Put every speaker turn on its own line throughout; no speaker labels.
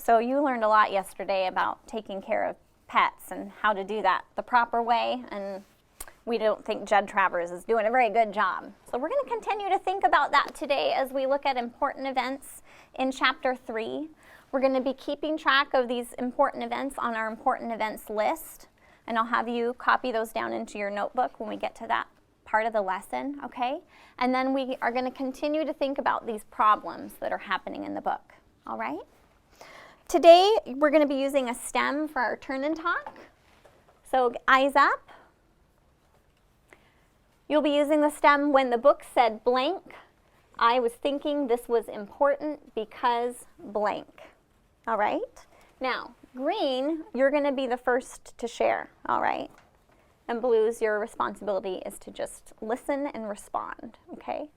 So you learned a lot yesterday about taking care of pets and how to do that the proper way, and we don't think Judd Travers is doing a very good job. So we're going to continue to think about that today as we look at important events in chapter 3. We're going to be keeping track of these important events on our important events list, and I'll have you copy those down into your notebook when we get to that part of the lesson, okay? And then we are going to continue to think about these problems that are happening in the book, all right? Today, we're going to be using a stem for our turn and talk. So eyes up. You'll be using the stem when the book said blank. I was thinking this was important because blank. All right? Now, green, you're going to be the first to share, all right? And blues, your responsibility is to just listen and respond, okay?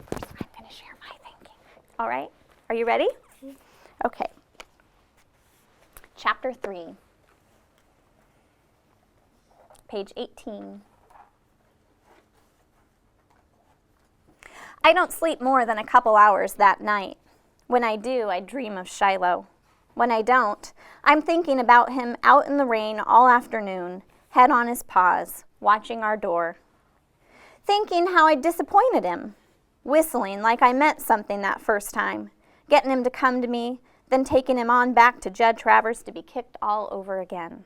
But first, I'm going to share my thinking. All right? Are you ready? Okay. Chapter 3, page 18. I don't sleep more than a couple hours that night. When I do, I dream of Shiloh. When I don't, I'm thinking about him out in the rain all afternoon, head on his paws, watching our door. Thinking how I disappointed him, whistling like I meant something that first time, getting him to come to me, then taking him on back to Judd Travers to be kicked all over again.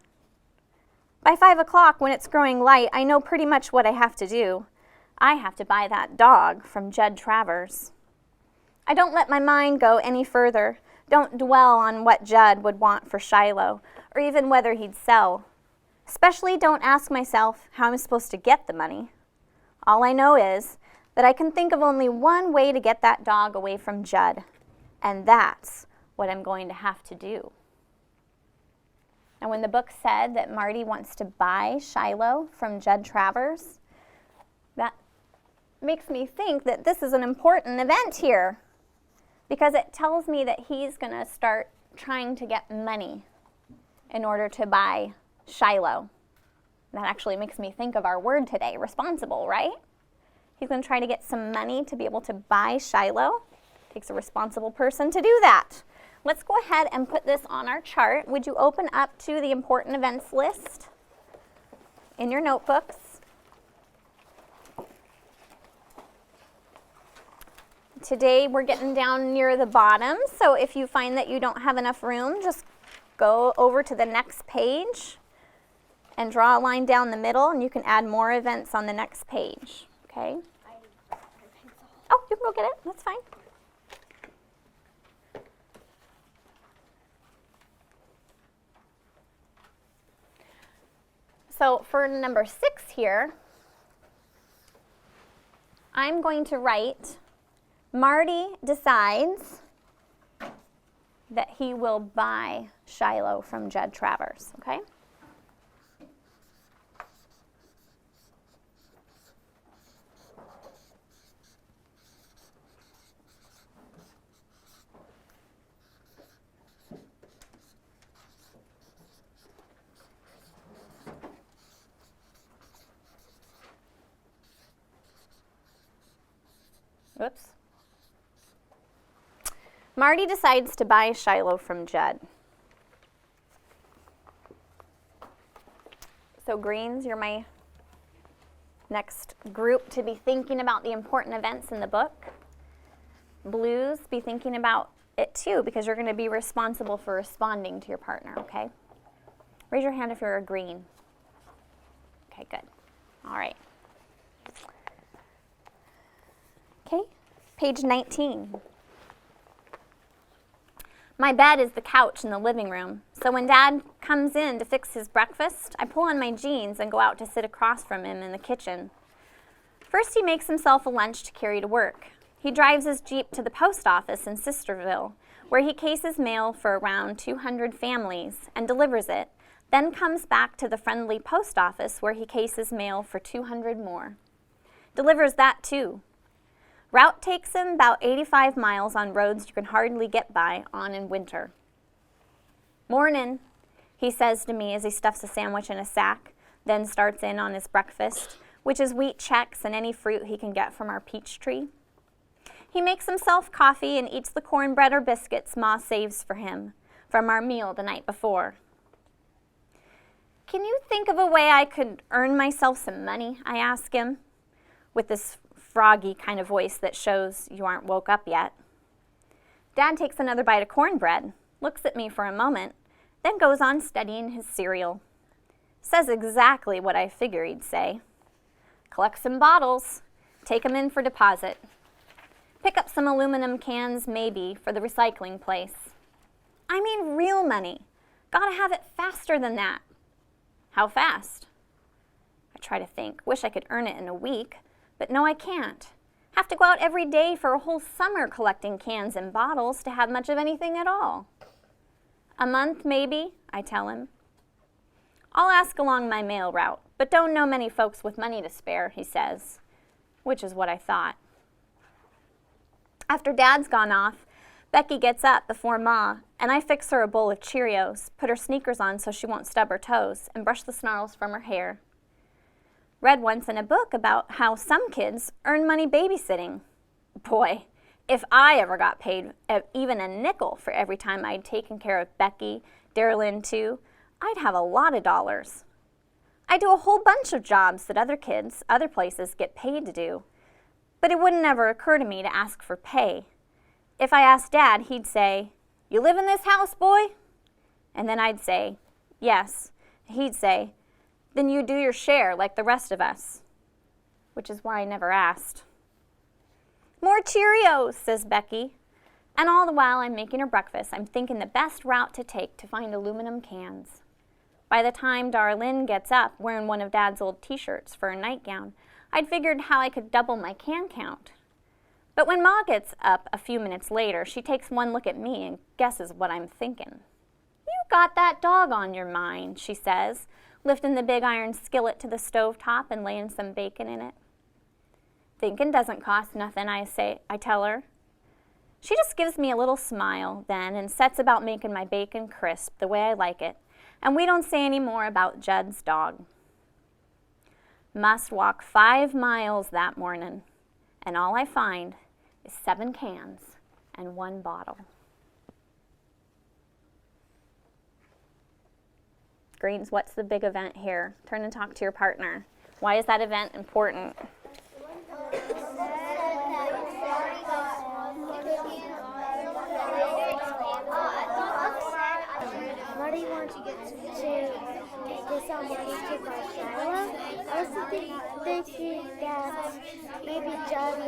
By 5 o'clock, when it's growing light, I know pretty much what I have to do. I have to buy that dog from Judd Travers. I don't let my mind go any further, don't dwell on what Judd would want for Shiloh, or even whether he'd sell. Especially don't ask myself how I'm supposed to get the money. All I know is that I can think of only one way to get that dog away from Judd, and that's what I'm going to have to do. And when the book said that Marty wants to buy Shiloh from Judd Travers, that makes me think that this is an important event here, because it tells me that he's going to start trying to get money in order to buy Shiloh. That actually makes me think of our word today, responsible, right? He's going to try to get some money to be able to buy Shiloh. Takes a responsible person to do that. Let's go ahead and put this on our chart. Would you open up to the important events list in your notebooks? Today we're getting down near the bottom, so if you find that you don't have enough room, just go over to the next page and draw a line down the middle, and you can add more events on the next page, okay? Oh, you can go get it. That's fine. So for number 6 here, I'm going to write, Marty decides that he will buy Shiloh from Judd Travers, okay? Oops. Marty decides to buy Shiloh from Judd. So greens, you're my next group to be thinking about the important events in the book. Blues, be thinking about it too, because you're going to be responsible for responding to your partner, okay? Raise your hand if you're a green. Okay, good. All right. Okay, page 19. My bed is the couch in the living room, so when Dad comes in to fix his breakfast, I pull on my jeans and go out to sit across from him in the kitchen. First, he makes himself a lunch to carry to work. He drives his Jeep to the post office in Sisterville, where he cases mail for around 200 families and delivers it, then comes back to the friendly post office where he cases mail for 200 more. Delivers that too. Route takes him about 85 miles on roads you can hardly get by on in winter. Mornin', he says to me as he stuffs a sandwich in a sack, then starts in on his breakfast, which is wheat checks and any fruit he can get from our peach tree. He makes himself coffee and eats the cornbread or biscuits Ma saves for him, from our meal the night before. Can you think of a way I could earn myself some money? I ask him, with this froggy kind of voice that shows you aren't woke up yet. Dad takes another bite of cornbread, looks at me for a moment, then goes on studying his cereal. Says exactly what I figure he'd say. Collect some bottles, take them in for deposit. Pick up some aluminum cans, maybe, for the recycling place. I mean real money. Gotta have it faster than that. How fast? I try to think. Wish I could earn it in a week, but no, I can't. Have to go out every day for a whole summer collecting cans and bottles to have much of anything at all. A month, maybe, I tell him. I'll ask along my mail route, but don't know many folks with money to spare, he says, which is what I thought. After Dad's gone off, Becky gets up before Ma, and I fix her a bowl of Cheerios, put her sneakers on so she won't stub her toes, and brush the snarls from her hair. Read once in a book about how some kids earn money babysitting. Boy, if I ever got paid even a nickel for every time I'd taken care of Becky, Darylyn too, I'd have a lot of dollars. I do a whole bunch of jobs that other kids, other places get paid to do, but it wouldn't ever occur to me to ask for pay. If I asked Dad, he'd say, "You live in this house, boy?" And then I'd say, "Yes." He'd say, "Then you do your share like the rest of us," which is why I never asked. "More Cheerios," says Becky. And all the while I'm making her breakfast, I'm thinking the best route to take to find aluminum cans. By the time Darlene gets up wearing one of Dad's old t-shirts for a nightgown, I'd figured how I could double my can count. But when Ma gets up a few minutes later, she takes one look at me and guesses what I'm thinking. "You got that dog on your mind," she says, lifting the big iron skillet to the stovetop and laying some bacon in it. "Thinking doesn't cost nothing," I tell her. She just gives me a little smile then and sets about making my bacon crisp the way I like it, and we don't say any more about Judd's dog. Must walk 5 miles that morning, and all I find is 7 cans and 1 bottle. Greens, what's the big event here? Turn and talk to your partner. Why is that event important?
Marty wants to get some money to buy Shiloh. I was thinking that maybe Judd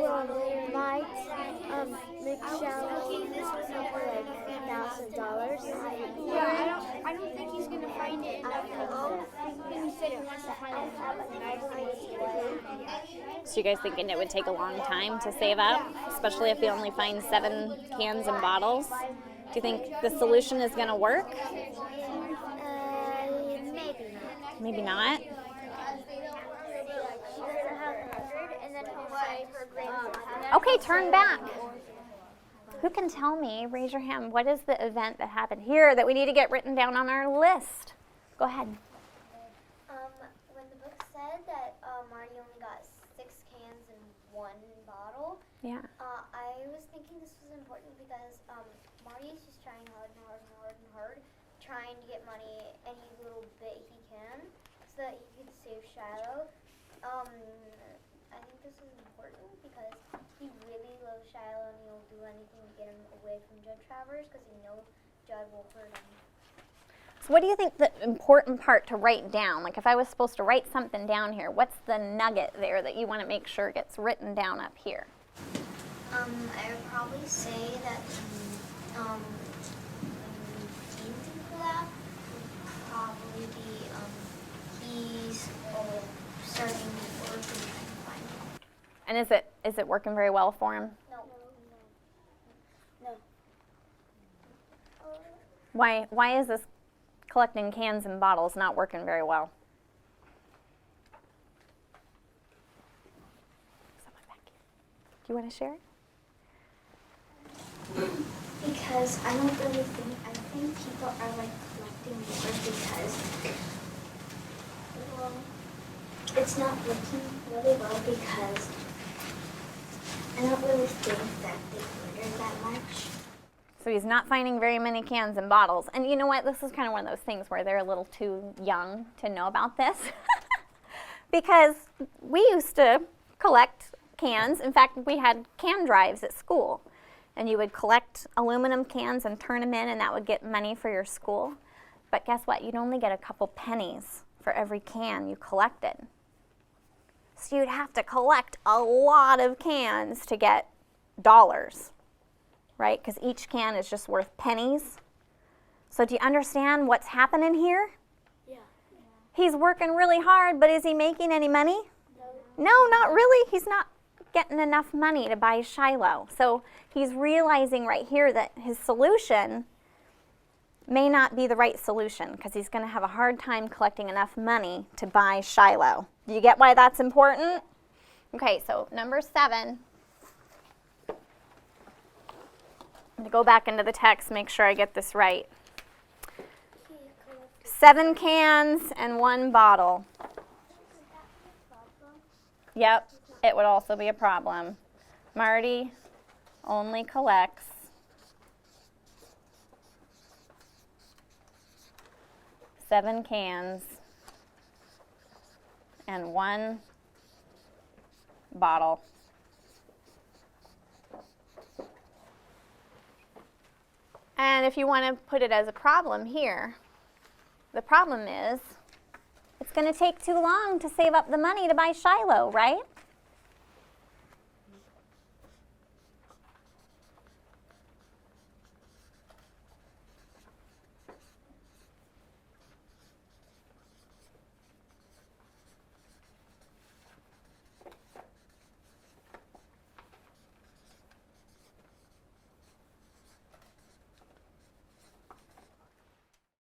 might make Shiloh something like $1,000.
Yeah, I don't think he's gonna find it enough to go. He said he wants to find it
So you guys thinking it would take a long time to save up, especially if we only find 7 cans and bottles? Do you think the solution is going to work?
Maybe not.
Maybe not? Okay, turn back. Who can tell me, raise your hand, what is the event that happened here that we need to get written down on our list? Go ahead.
When the book said that Marty only got 6 cans and 1 bottle,
Yeah.
I was thinking this was important because Marty is just trying hard and hard and hard and hard, trying to get money any little bit he can so that he could save Shiloh. I think this is important because he really loves Shiloh and he'll do anything to get him away from Judd Travers because he knows Judd will hurt him.
So what do you think the important part to write down? Like if I was supposed to write something down here, what's the nugget there that you want to make sure gets written down up here?
I would probably say that the key for that would probably be he's starting work and trying to find him.
And is it working very well for him?
No.
Why is this collecting cans and bottles not working very well? Someone back here. Do you want to share it?
Because I think people are like collecting more because, well, it's not working really well because I don't really think that they order that much.
So he's not finding very many cans and bottles. And you know what? This is kind of one of those things where they're a little too young to know about this. Because we used to collect cans. In fact, we had can drives at school. And you would collect aluminum cans and turn them in, and that would get money for your school. But guess what? You'd only get a couple pennies for every can you collected. So you'd have to collect a lot of cans to get dollars, right? Because each can is just worth pennies. So do you understand what's happening here?
Yeah.
He's working really hard, but is he making any money? No, not really. He's not getting enough money to buy Shiloh. So he's realizing right here that his solution may not be the right solution because he's going to have a hard time collecting enough money to buy Shiloh. Do you get why that's important? Okay, so number 7. I'm going to go back into the text, make sure I get this right. 7 cans and 1 bottle. Yep, it would also be a problem. Marty only collects 7 cans and 1 bottle. And if you want to put it as a problem here, the problem is it's going to take too long to save up the money to buy Shiloh, right?